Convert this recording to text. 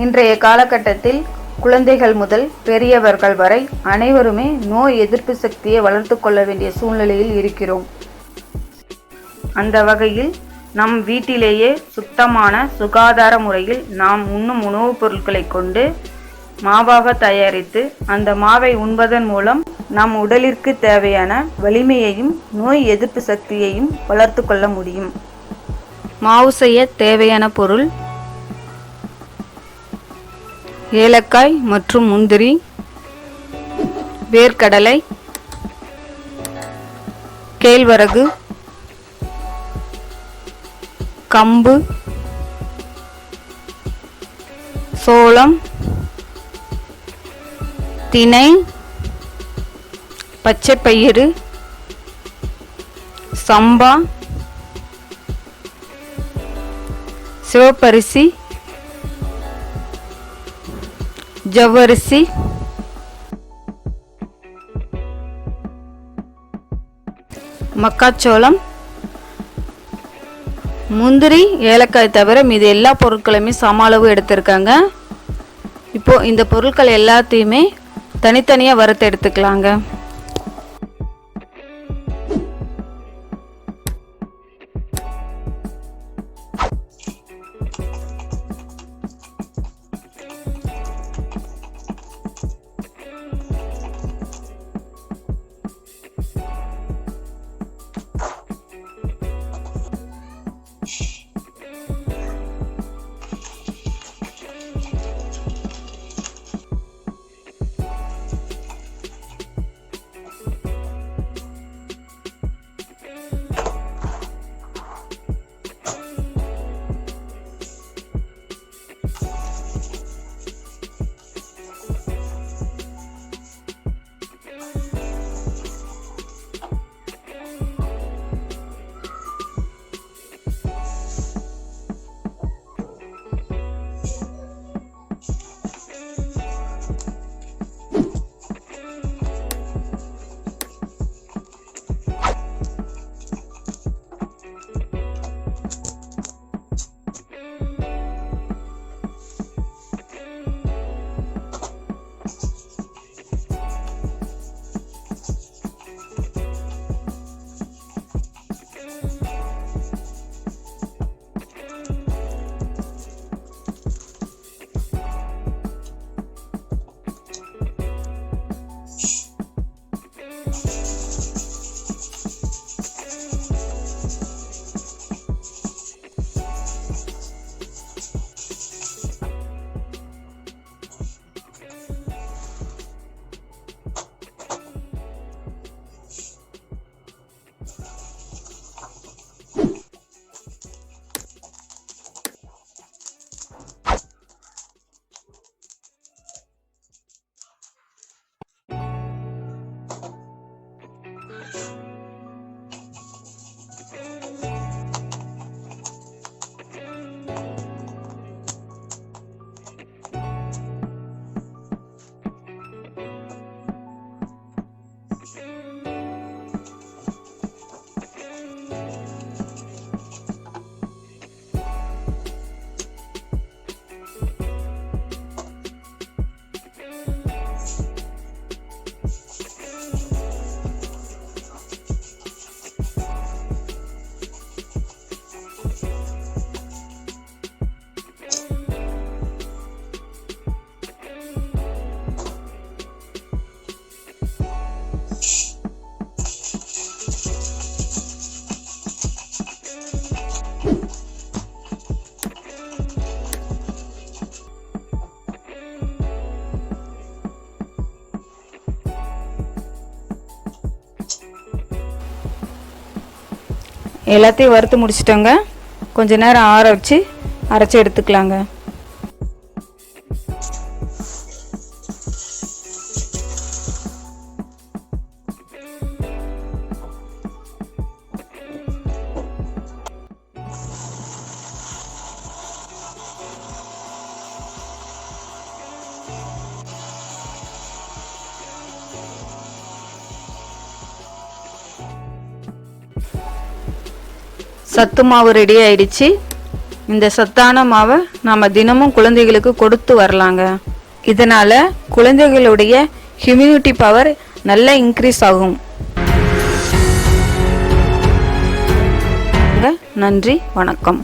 இன்றைய காலகட்டத்தில் குழந்தைகள் முதல் பெரியவர்கள் வரை அனைவருமே நோய் எதிர்ப்பு சக்தியை வளர்த்து கொள்ள வேண்டிய சூழ்நிலையில் இருக்கிறோம். அந்த வகையில் நம் வீட்டிலேயே சுத்தமான சுகாதார முறையில் நாம் உண்ணும் உணவுப் பொருட்களை கொண்டு மாவாக தயாரித்து அந்த மாவை உண்பதன் மூலம் நம் உடலிற்கு தேவையான வலிமையையும் நோய் எதிர்ப்பு சக்தியையும் வளர்த்து கொள்ள முடியும். மாவு செய்ய தேவையான பொருள்: ஏலக்காய் மற்றும் முந்திரி, வேர்க்கடலை, கேழ்வரகு, கம்பு, சோளம், திணை, பச்சைப்பயிறு, சம்பா, சிவப்பரிசி, ஜவ்வரிசி, மக்காச்சோளம், முந்திரி, ஏலக்காய் தவிர மீது எல்லா பொருட்களையுமே சம அளவு எடுத்திருக்காங்க. இப்போது இந்த பொருட்கள் எல்லாத்தையுமே தனித்தனியாக வறுத்து எடுத்துக்கலாங்க. எல்லாத்தையும் வறுத்து முடிச்சிட்டோங்க. கொஞ்ச நேரம் ஆற வச்சு அரைச்சி எடுத்துக்கலாங்க. சத்து மாவு ரெடி ஆயிடுச்சு. இந்த சத்தான மாவை நாம் தினமும் குழந்தைகளுக்கு கொடுத்து வரலாங்க. இதனால் குழந்தைகளுடைய இம்யூனிட்டி பவர் நல்லா இன்க்ரீஸ் ஆகும். நன்றி, வணக்கம்.